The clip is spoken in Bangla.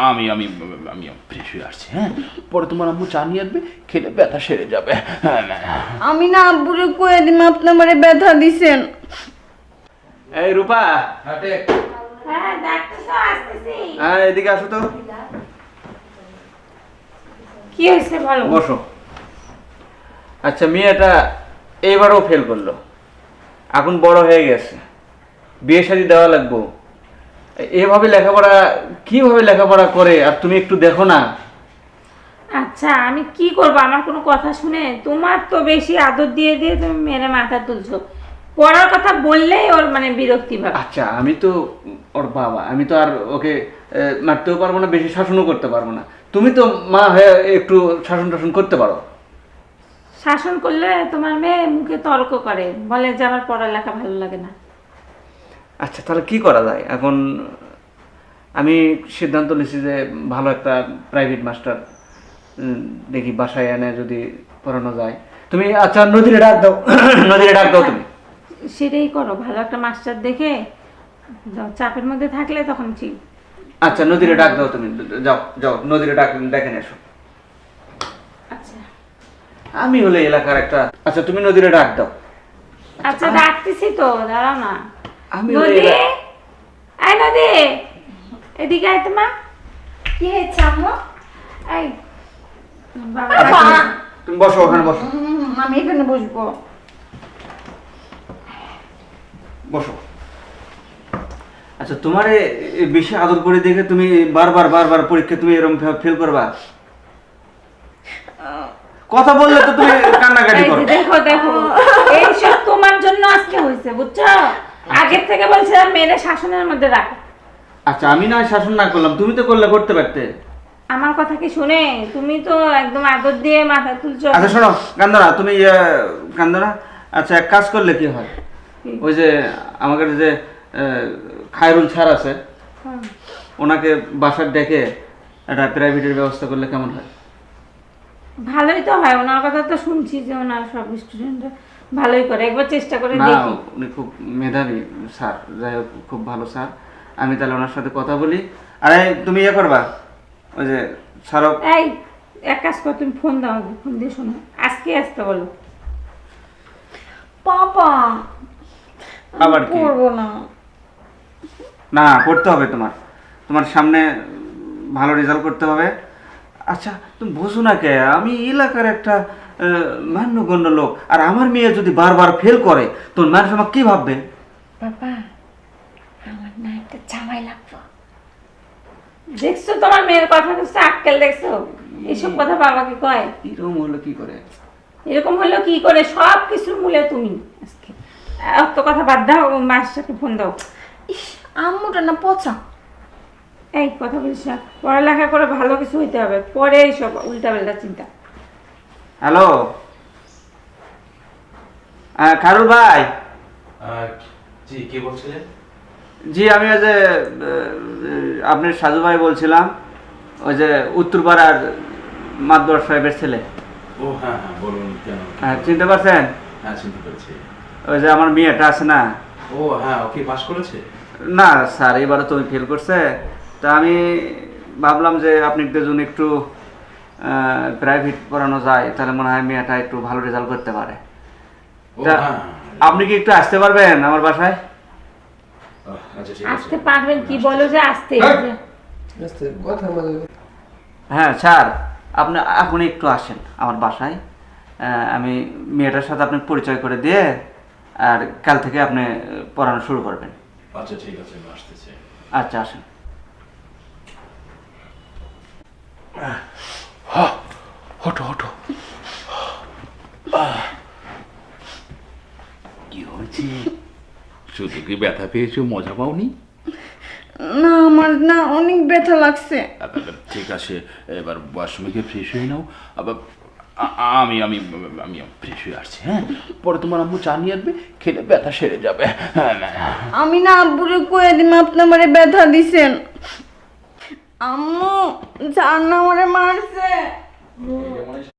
আমি আমি আমি ফ্রেশ হয়ে আসছি। হ্যাঁ, পরে তোমার আম্মু চা নিয়ে আসবে, খেলে ব্যথা সেরে যাবে। আমি না আব্বুরে কয়ে দিম আপনি আমারে ব্যথা দিছেন। এই রূপা, হ্যাঁ ডাক্তার আসতেছি। হ্যাঁ এদিকে আসো তো। কি হয়েছে বলো? বসো। আচ্ছা, মেয়েটা এইবারও ফেল করলো, এখন বড় হয়ে গেছে, বিয়ে শাদী দেওয়া লাগবো। এভাবে লেখাপড়া কিভাবে লেখাপড়া করে? আর তুমি একটু দেখো না। আচ্ছা আমি কি করব? আমার কোনো কথা শুনে? তোমার তো বেশি আদর দিয়ে দিয়ে তুমি মেরে মাথা তুলছো। পড়ার কথা বললেই ওর মানে বিরক্তি ভাব। আচ্ছা, আমি তো ওর বাবা, আমি তো আর ওকে মারতেও পারবো না, বেশি শাসনও করতে পারবো না। তুমি তো মা হয়ে একটু শাসন টাসন করতে পারো। শাসন করলে তোমার মেয়ে মুখে তর্ক করে, বলে যে আমার পড়ালেখা ভালো লাগে না। আচ্ছা, তাহলে কি করা যায় এখন? আমি সিদ্ধান্ত নিয়েছি যে ভালো একটা প্রাইভেট মাস্টার দেখি বাসায় এনে যদি পড়ানো যায়। তুমি আচ্ছা নদীরে ডাক দাও, নদীরে ডাক দাও তুমি। সেটাই করো, ভালো একটা মাস্টার দেখে যাও। চাপের মধ্যে থাকলে তখন ঠিক। আচ্ছা নদীরে ডাক দাও তুমি, যাও যাও নদীরে ডাক দেখে এসো। আচ্ছা আমি হলে এলাকার একটা, আচ্ছা তুমি নদীরে ডাক দাও। আচ্ছা ডাকতেছি তো, দাঁড়াও না। আমি নদী, এই নদী, এদিকে আয় তো মা। কি হয়েছে আম্মু? এই তুমি বসো, ওখানে বসো, আমি এখানে বসবো। বসো। আচ্ছা, তোমারে বেশি আদর করে দেখে তুমি বারবার বারবার পরীক্ষা তুমি এরকম ফেল করবা? কথা বললে তো তুমি কান্নাকাটি এই করো। যে দেখো দেখো, এইসব তোমার জন্য আজকে হয়েছে, বুঝছো? আগের থেকে বলছিলাম মেয়েদের শাসনের মধ্যে রাখো। আচ্ছা, আমি না শাসন না করলাম, তুমি তো করলে করতে পারতে। আমার কথা কি শুনে তুমি তো একদম আদর দিয়ে মাথা তুলছো। আচ্ছা শোনো, কান্দো না তুমি, কান্দো না। আচ্ছা, এক কাজ করলে কি হয়, ওই যে আমাদের যে খায়রুল স্যার আছে, ওনাকে বাসার ডেকে একটা প্রাইভেটের ব্যবস্থা করলে কেমন হয়? ভালোই তো হয়, ওনার কথা তো শুনছি যে ওনার সব স্টুডেন্টরা ভালোই করে, একবার চেষ্টা করে না, দেখি। উনি খুব মেধাবী স্যার, যাই হোক খুব ভালো স্যার। আমি তাহলে ওনার সাথে কথা বলি। আরে তুমি ইয়ে করবা, ওই যে স্যারও। এই এক কাজ কর, তুমি ফোন দাও, ফোন দিয়ে শোনো, আজকে আসতে বলো। পাপা আবার কি? করবো না। না, পড়তে হবে তোমার, তোমার সামনে ভালো রেজাল্ট করতে হবে। আচ্ছা, তুমি বুঝো না কে, আমি এলাকার একটা মান্যগণ্য লোক, আর আমার মেয়ে যদি বারবার ফেল করে তোর মানুষ আমাকে কি ভাববে? পাপা আমার না একটা জামাই লাগবে। দেখছো তোমার মেয়ের কথা দেখছো, আক্কেল দেখছো? এইসব কথা বাবাকে কয়? এরকম হলো কি করে? এরকম হলো কি করে? সব কিছুর মূলে তুমি। আজকে অত কথা বাদ দাও, মাস্টারকে ফোন দাও। ইস, আম্মুটা না পচা। এই কথা বলিস না, পড়ালেখা করে ভালো কিছু হইতে হবে, পরে এইসব উল্টা পাল্টা চিন্তা। হ্যালো, খারুল ভাই। জি, কে বলছিলেন? জি, আমি ওই যে আপনার সাজু ভাই বলছিলাম, ওই যে উত্তরপাড়ার মাদবর সাহেবের ছেলে। ও হ্যাঁ হ্যাঁ, বলুন কেন? হ্যাঁ, চিনতে পারছেন? হ্যাঁ, চিনতে পেরেছি। ওই যে আমার মেয়েটা আছে না। ও হ্যাঁ, ওকে পাস করেছে? না স্যার, এবারে তুমি ফেল করছে, তা আমি ভাবলাম যে আপনি যদি একটু প্রাইভেট পড়ানো যায় তাহলে মনে হয় মেয়েটা একটু ভালো রেজাল্ট করতে পারে। ও তা হ্যাঁ, আপনি কি একটু আসতে পারবেন আমার বাসায়? আচ্ছা ঠিক আছে। আসতে পারবেন? কি বলো যে আসতে? হ্যাঁ স্যার, আপনি এখন একটু আসেন আমার বাসায়, আমি মেয়েটার সাথে আপনাকে পরিচয় করে দিয়ে আর কাল থেকে আপনি পড়ানো শুরু করবেন। আচ্ছা ঠিক আছে, আমি আসতেছি। আচ্ছা আসেন। হটো হটো। কি হয়েছে? শুধু কি ব্যথা পেয়েছো, মজা পাওনি? না আমার না অনেক ব্যথা লাগছে। ঠিক আছে, এবার ওয়াশরুমে গিয়ে ফ্রেশ হয়ে নাও। আবার আমি আমি আমি ফ্রেশ হয়ে আসছি। হ্যাঁ, পরে তোমার আম্মু চা নিয়ে আসবে, খেলে ব্যথা সেরে যাবে। আমি না আব্বুরে কয়ে দিম আপনি আমারে ব্যথা দিছেন। আম্মু জান না আমারে মারছে।